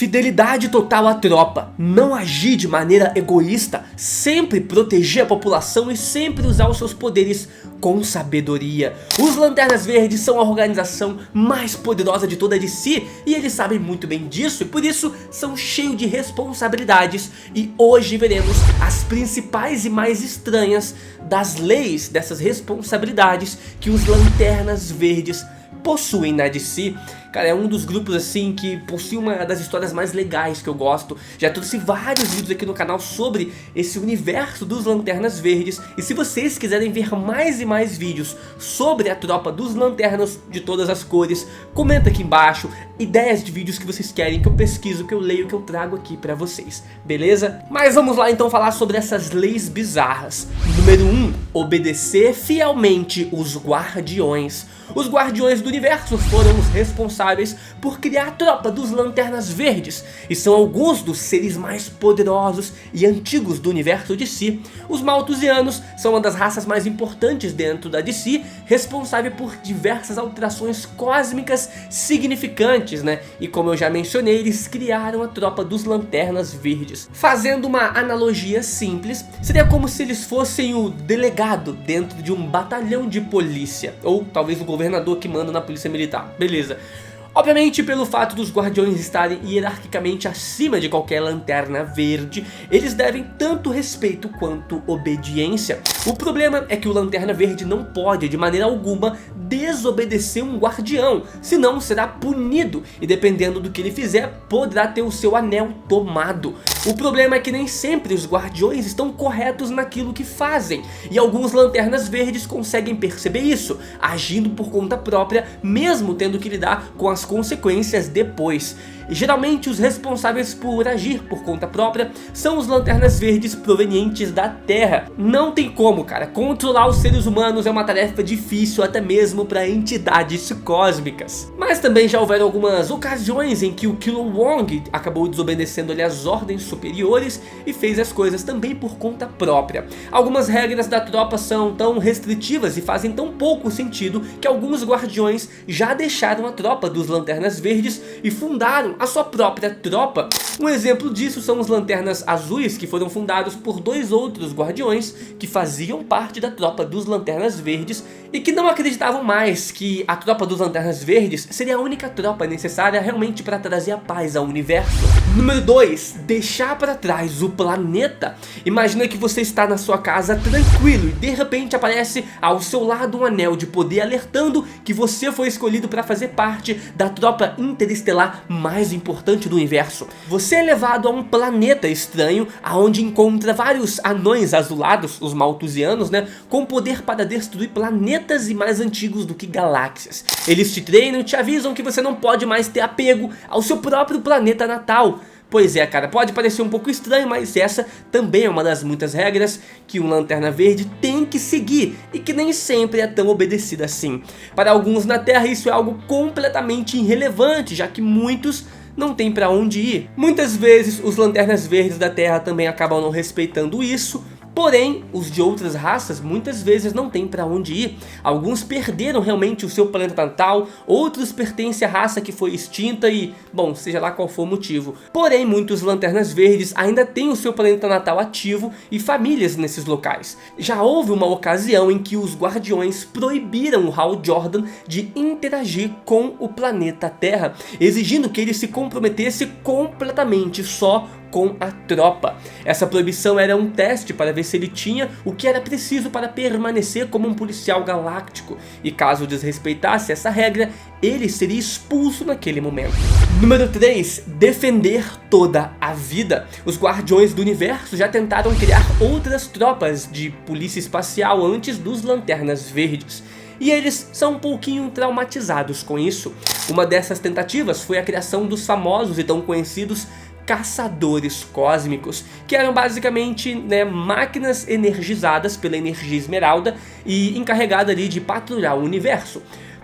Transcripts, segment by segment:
Fidelidade total à tropa, não agir de maneira egoísta, sempre proteger a população e sempre usar os seus poderes com sabedoria. Os Lanternas Verdes são a organização mais poderosa de toda a DC e eles sabem muito bem disso e por isso são cheios de responsabilidades. E hoje veremos as principais e mais estranhas das leis dessas responsabilidades que os Lanternas Verdes possuem na DC. Cara, é um dos grupos assim que possui uma das histórias mais legais que eu gosto. Já trouxe vários vídeos aqui no canal sobre esse universo dos Lanternas Verdes. E se vocês quiserem ver mais e mais vídeos sobre a tropa dos Lanternas de todas as cores, comenta aqui embaixo ideias de vídeos que vocês querem que eu pesquiso, que eu leio, que eu trago aqui pra vocês, beleza? Mas vamos lá então falar sobre essas leis bizarras. Número 1, obedecer fielmente os Guardiões. Os Guardiões do Universo foram os responsáveis por criar a tropa dos Lanternas Verdes e são alguns dos seres mais poderosos e antigos do universo DC. Os Malthusianos são uma das raças mais importantes dentro da DC, responsável por diversas alterações cósmicas significantes, né? E como eu já mencionei, eles criaram a tropa dos Lanternas Verdes. Fazendo uma analogia simples, seria como se eles fossem o delegado dentro de um batalhão de polícia, ou talvez o governador que manda na polícia militar, beleza? Obviamente, pelo fato dos Guardiões estarem hierarquicamente acima de qualquer Lanterna Verde, eles devem tanto respeito quanto obediência. O problema é que o Lanterna Verde não pode, de maneira alguma, desobedecer um Guardião, senão será punido e dependendo do que ele fizer, poderá ter o seu anel tomado. O problema é que nem sempre os Guardiões estão corretos naquilo que fazem, e alguns Lanternas Verdes conseguem perceber isso, agindo por conta própria, mesmo tendo que lidar com as consequências depois. E geralmente os responsáveis por agir por conta própria são os Lanternas Verdes provenientes da Terra. Não tem como, cara, controlar os seres humanos é uma tarefa difícil até mesmo para entidades cósmicas. Mas também já houveram algumas ocasiões em que o Kilowong acabou desobedecendo ali as ordens superiores e fez as coisas também por conta própria. Algumas regras da tropa são tão restritivas e fazem tão pouco sentido que alguns Guardiões já deixaram a tropa dos Lanternas Verdes e fundaram a sua própria tropa. Um exemplo disso são os Lanternas Azuis, que foram fundados por dois outros Guardiões que faziam parte da tropa dos Lanternas Verdes e que não acreditavam mais que a tropa dos Lanternas Verdes seria a única tropa necessária realmente para trazer a paz ao universo. Número 2, deixar para trás o planeta. Imagina que você está na sua casa tranquilo e de repente aparece ao seu lado um anel de poder alertando que você foi escolhido para fazer parte da tropa interestelar mais importante do universo. Você é levado a um planeta estranho, onde encontra vários anões azulados, os Malthusianos, né, com poder para destruir planetas e mais antigos do que galáxias. Eles te treinam e te avisam que você não pode mais ter apego ao seu próprio planeta natal. Pois é, cara, pode parecer um pouco estranho, mas essa também é uma das muitas regras que um Lanterna Verde tem que seguir e que nem sempre é tão obedecida assim. Para alguns na Terra isso é algo completamente irrelevante, já que muitos não tem pra onde ir. Muitas vezes os Lanternas Verdes da Terra também acabam não respeitando isso. Porém, os de outras raças muitas vezes não tem pra onde ir. Alguns perderam realmente o seu planeta natal, outros pertencem à raça que foi extinta e, bom, seja lá qual for o motivo. Porém, muitos Lanternas Verdes ainda têm o seu planeta natal ativo e famílias nesses locais. Já houve uma ocasião em que os Guardiões proibiram o Hal Jordan de interagir com o planeta Terra, exigindo que ele se comprometesse completamente só com a tropa. Essa proibição era um teste para ver se ele tinha o que era preciso para permanecer como um policial galáctico, e caso desrespeitasse essa regra, ele seria expulso naquele momento. Número 3, defender toda a vida. Os Guardiões do Universo já tentaram criar outras tropas de polícia espacial antes dos Lanternas Verdes, e eles são um pouquinho traumatizados com isso. Uma dessas tentativas foi a criação dos famosos e tão conhecidos caçadores cósmicos, que eram basicamente, né, máquinas energizadas pela energia esmeralda e encarregadas ali de patrulhar o universo.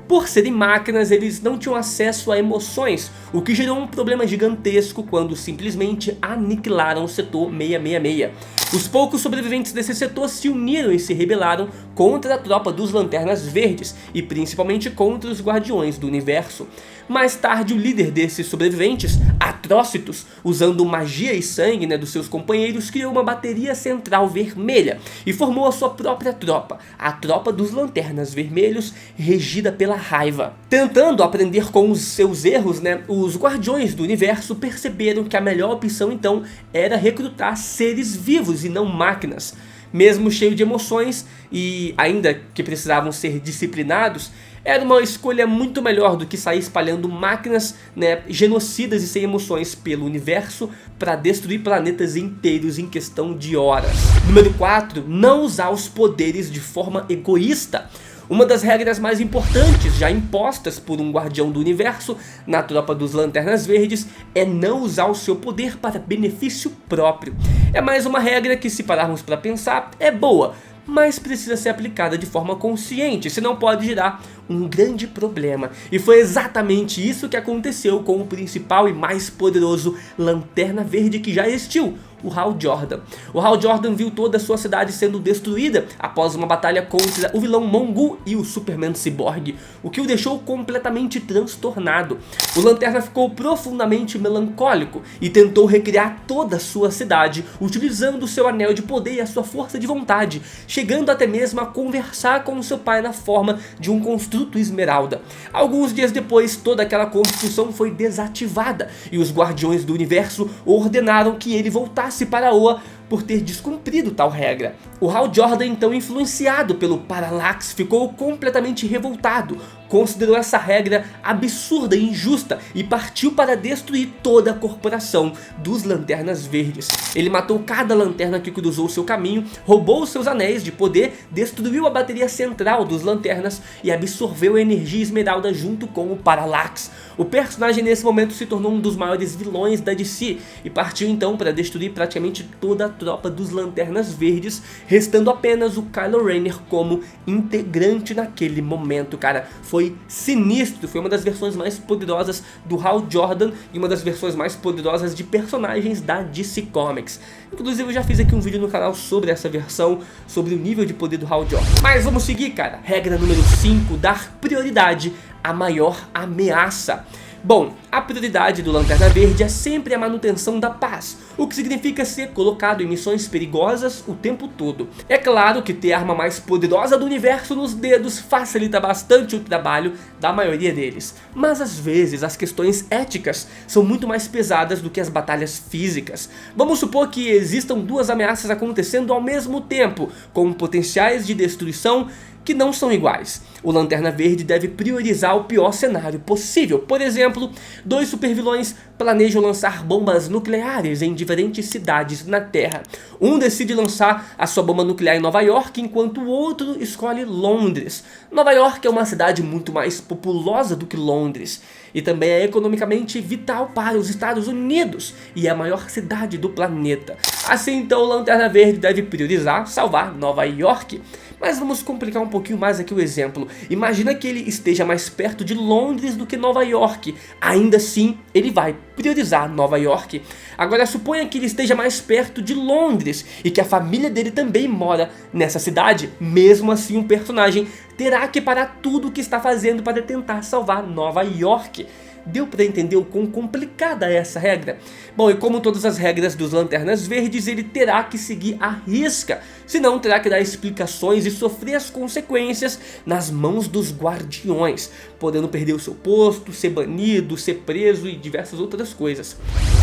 Por serem máquinas, eles não tinham acesso a emoções, o que gerou um problema gigantesco quando simplesmente aniquilaram o setor 666. Os poucos sobreviventes desse setor se uniram e se rebelaram contra a tropa dos Lanternas Verdes e principalmente contra os Guardiões do Universo. Mais tarde, o líder desses sobreviventes, Atrocitus, usando magia e sangue, né, dos seus companheiros, criou uma bateria central vermelha e formou a sua própria tropa, a Tropa dos Lanternas Vermelhos, regida pela raiva. Tentando aprender com os seus erros, né, os Guardiões do Universo perceberam que a melhor opção então era recrutar seres vivos e não máquinas. Mesmo cheio de emoções e ainda que precisavam ser disciplinados, era uma escolha muito melhor do que sair espalhando máquinas, né, genocidas e sem emoções pelo universo para destruir planetas inteiros em questão de horas. Número 4. Não usar os poderes de forma egoísta. Uma das regras mais importantes já impostas por um Guardião do Universo na Tropa dos Lanternas Verdes é não usar o seu poder para benefício próprio. É mais uma regra que, se pararmos para pensar, é boa, mas precisa ser aplicada de forma consciente, senão pode gerar um grande problema. E foi exatamente isso que aconteceu com o principal e mais poderoso Lanterna Verde que já existiu, o Hal Jordan. O Hal Jordan viu toda a sua cidade sendo destruída após uma batalha contra o vilão Mongul e o Superman Cyborg, o que o deixou completamente transtornado. O Lanterna ficou profundamente melancólico e tentou recriar toda a sua cidade, utilizando o seu anel de poder e a sua força de vontade, chegando até mesmo a conversar com seu pai na forma de um construto esmeralda. Alguns dias depois, toda aquela construção foi desativada e os Guardiões do Universo ordenaram que ele voltasse para Oa por ter descumprido tal regra. O Hal Jordan, então influenciado pelo Parallax, ficou completamente revoltado, considerou essa regra absurda e injusta e partiu para destruir toda a corporação dos Lanternas Verdes. Ele matou cada lanterna que cruzou seu caminho, roubou os seus anéis de poder, destruiu a bateria central dos lanternas e absorveu a energia esmeralda junto com o Parallax. O personagem nesse momento se tornou um dos maiores vilões da DC e partiu então para destruir praticamente toda a tropa dos Lanternas Verdes, restando apenas o Kylo Renner como integrante naquele momento, cara. Foi sinistro, foi uma das versões mais poderosas do Hal Jordan e uma das versões mais poderosas de personagens da DC Comics. Inclusive eu já fiz aqui um vídeo no canal sobre essa versão, sobre o nível de poder do Hal Jordan. Mas vamos seguir, cara. Regra número 5, dar prioridade à maior ameaça. Bom, a prioridade do Lanterna Verde é sempre a manutenção da paz, o que significa ser colocado em missões perigosas o tempo todo. É claro que ter a arma mais poderosa do universo nos dedos facilita bastante o trabalho da maioria deles, mas às vezes as questões éticas são muito mais pesadas do que as batalhas físicas. Vamos supor que existam duas ameaças acontecendo ao mesmo tempo, com potenciais de destruição que não são iguais. O Lanterna Verde deve priorizar o pior cenário possível. Por exemplo, dois supervilões planejam lançar bombas nucleares em diferentes cidades na Terra. Um decide lançar a sua bomba nuclear em Nova York, enquanto o outro escolhe Londres. Nova York é uma cidade muito mais populosa do que Londres e também é economicamente vital para os Estados Unidos e é a maior cidade do planeta. Assim então o Lanterna Verde deve priorizar salvar Nova York. Mas vamos complicar um pouquinho mais aqui o exemplo. Imagina que ele esteja mais perto de Londres do que Nova York. Ainda assim, ele vai priorizar Nova York. Agora suponha que ele esteja mais perto de Londres e que a família dele também mora nessa cidade. Mesmo assim, o personagem terá que parar tudo o que está fazendo para tentar salvar Nova York. Deu para entender o quão complicada é essa regra? Bom, e como todas as regras dos Lanternas Verdes, ele terá que seguir à risca, senão terá que dar explicações e sofrer as consequências nas mãos dos Guardiões, podendo perder o seu posto, ser banido, ser preso e diversas outras coisas.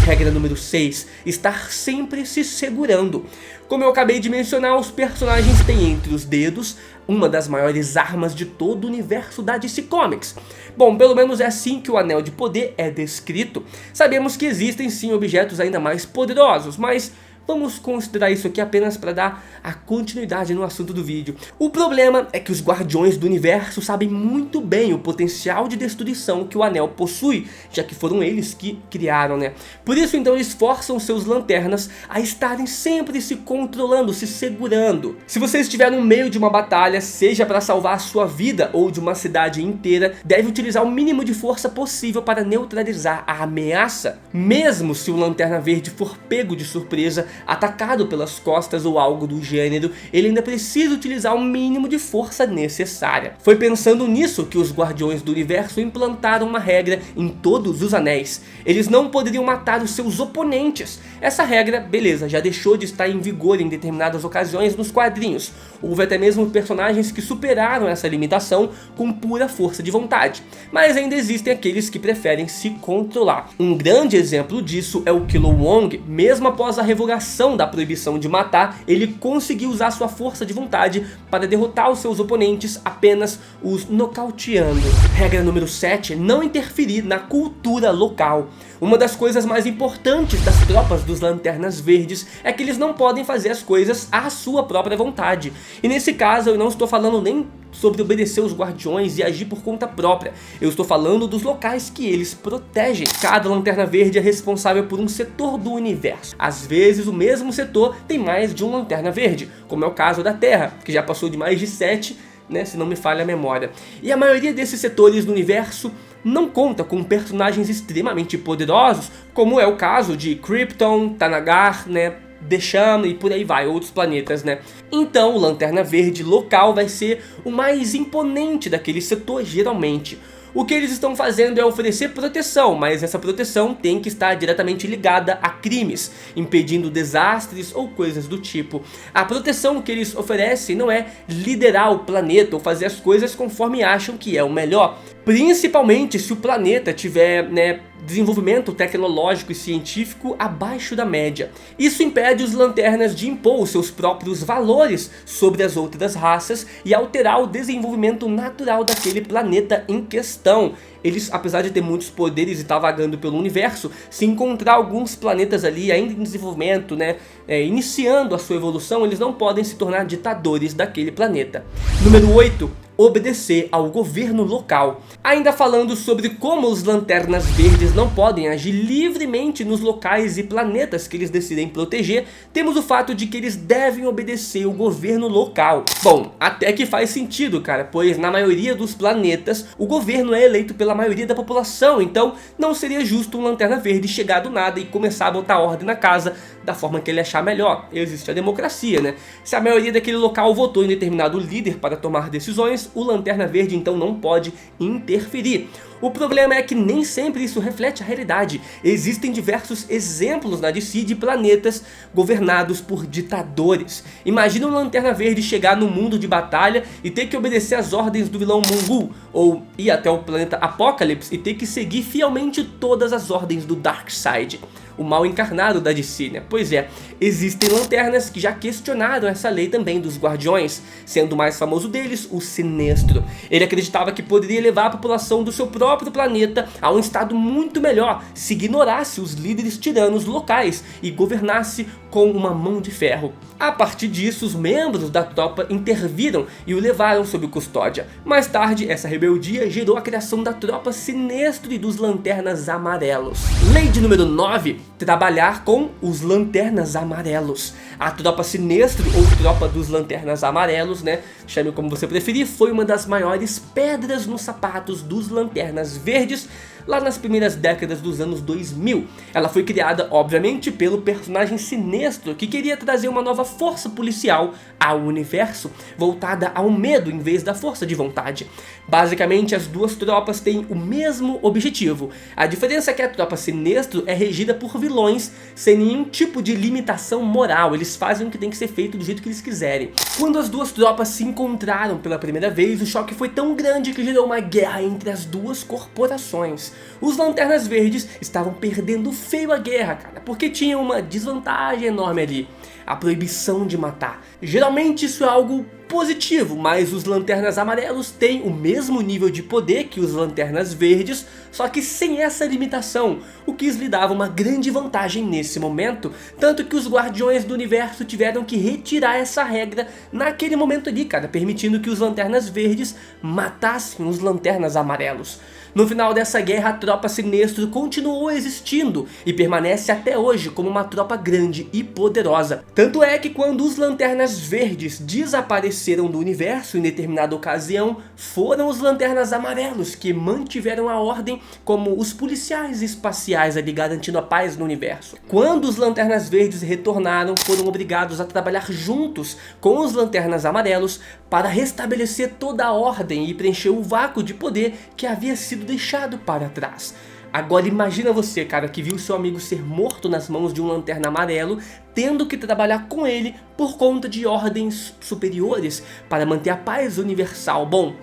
Regra número 6, estar sempre se segurando. Como eu acabei de mencionar, os personagens têm entre os dedos uma das maiores armas de todo o universo da DC Comics. Bom, pelo menos é assim que o Anel de Poder é descrito. Sabemos que existem sim objetos ainda mais poderosos, mas vamos considerar isso aqui apenas para dar a continuidade no assunto do vídeo. O problema é que os Guardiões do Universo sabem muito bem o potencial de destruição que o Anel possui, já que foram eles que criaram, né? Por isso então eles forçam seus lanternas a estarem sempre se controlando, se segurando. Se você estiver no meio de uma batalha, seja para salvar a sua vida ou de uma cidade inteira, deve utilizar o mínimo de força possível para neutralizar a ameaça. Mesmo se o Lanterna Verde for pego de surpresa, atacado pelas costas ou algo do gênero, ele ainda precisa utilizar o mínimo de força necessária. Foi pensando nisso que os Guardiões do Universo implantaram uma regra em todos os anéis. Eles não poderiam matar os seus oponentes. Essa regra, beleza, já deixou de estar em vigor em determinadas ocasiões nos quadrinhos. Houve até mesmo personagens que superaram essa limitação com pura força de vontade, mas ainda existem aqueles que preferem se controlar. Um grande exemplo disso é o Killowong. Mesmo após a revogação da proibição de matar, ele conseguiu usar sua força de vontade para derrotar os seus oponentes, apenas os nocauteando. Regra número 7, não interferir na cultura local. Uma das coisas mais importantes das tropas dos Lanternas Verdes é que eles não podem fazer as coisas à sua própria vontade. E nesse caso eu não estou falando nem sobre obedecer os Guardiões e agir por conta própria. Eu estou falando dos locais que eles protegem. Cada Lanterna Verde é responsável por um setor do universo. Às vezes o mesmo setor tem mais de um Lanterna Verde, como é o caso da Terra, que já passou de mais de 7, né, se não me falha a memória. E a maioria desses setores do universo não conta com personagens extremamente poderosos, como é o caso de Krypton, Thanagar, né, Desham e por aí vai, outros planetas, né? Então o Lanterna Verde local vai ser o mais imponente daquele setor geralmente. O que eles estão fazendo é oferecer proteção, mas essa proteção tem que estar diretamente ligada a crimes, impedindo desastres ou coisas do tipo. A proteção que eles oferecem não é liderar o planeta ou fazer as coisas conforme acham que é o melhor, principalmente se o planeta tiver, né, desenvolvimento tecnológico e científico abaixo da média. Isso impede os Lanternas de impor os seus próprios valores sobre as outras raças e alterar o desenvolvimento natural daquele planeta em questão. Eles, apesar de ter muitos poderes e estar vagando pelo universo, se encontrar alguns planetas ali ainda em desenvolvimento, né, iniciando a sua evolução, eles não podem se tornar ditadores daquele planeta. Número 8. Obedecer ao governo local. Ainda falando sobre como os Lanternas Verdes não podem agir livremente nos locais e planetas que eles decidem proteger, temos o fato de que eles devem obedecer o governo local. Bom, até que faz sentido, cara, pois na maioria dos planetas o governo é eleito pela maioria da população, então não seria justo um Lanterna Verde chegar do nada e começar a botar ordem na casa da forma que ele achar melhor. Existe a democracia, né? Se a maioria daquele local votou em determinado líder para tomar decisões, o Lanterna Verde então não pode interferir. O problema é que nem sempre isso reflete a realidade. Existem diversos exemplos na DC de planetas governados por ditadores. Imagina um Lanterna Verde chegar no mundo de batalha e ter que obedecer às ordens do vilão Mongul, ou ir até o planeta Apokolips e ter que seguir fielmente todas as ordens do Darkseid, o mal encarnado da DC, né? Pois é, existem lanternas que já questionaram essa lei também dos Guardiões, sendo o mais famoso deles o Sinestro. Ele acreditava que poderia levar a população do seu próprio planeta a um estado muito melhor se ignorasse os líderes tiranos locais e governasse com uma mão de ferro. A partir disso, os membros da tropa interviram e o levaram sob custódia. Mais tarde, essa rebeldia gerou a criação da tropa Sinestro e dos Lanternas Amarelos. Lei de número 9. Trabalhar com os Lanternas Amarelos. A tropa Sinestro, ou tropa dos Lanternas Amarelos, né, chame como você preferir, foi uma das maiores pedras nos sapatos dos Lanternas Verdes lá nas primeiras décadas dos anos 2000. Ela foi criada, obviamente, pelo personagem Sinestro, que queria trazer uma nova força policial ao universo, voltada ao medo em vez da força de vontade. Basicamente, as duas tropas têm o mesmo objetivo. A diferença é que a tropa Sinestro é regida por vilões sem nenhum tipo de limitação moral. Eles fazem o que tem que ser feito do jeito que eles quiserem. Quando as duas tropas se encontraram pela primeira vez, o choque foi tão grande que gerou uma guerra entre as duas corporações. Os Lanternas Verdes estavam perdendo feio a guerra, cara, porque tinham uma desvantagem enorme ali: a proibição de matar. Geralmente isso é algo positivo, mas os Lanternas Amarelos têm o mesmo nível de poder que os Lanternas Verdes, só que sem essa limitação, o que lhe dava uma grande vantagem nesse momento, tanto que os Guardiões do Universo tiveram que retirar essa regra naquele momento ali, cara, permitindo que os Lanternas Verdes matassem os Lanternas Amarelos. No final dessa guerra, a tropa Sinestro continuou existindo e permanece até hoje como uma tropa grande e poderosa. Tanto é que quando os Lanternas Verdes desapareceram do universo em determinada ocasião, foram os Lanternas Amarelos que mantiveram a ordem como os policiais espaciais ali garantindo a paz no universo. Quando os Lanternas Verdes retornaram, foram obrigados a trabalhar juntos com os Lanternas Amarelos para restabelecer toda a ordem e preencher o vácuo de poder que havia sido deixado para trás. Agora imagina você, cara, que viu seu amigo ser morto nas mãos de um Lanterna Amarelo, tendo que trabalhar com ele por conta de ordens superiores para manter a paz universal. Bom,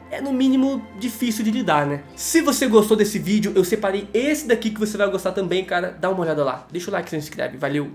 é no mínimo difícil de lidar, né? Se você gostou desse vídeo, eu separei esse daqui que você vai gostar também, cara. Dá uma olhada lá, deixa o like e se inscreve, valeu!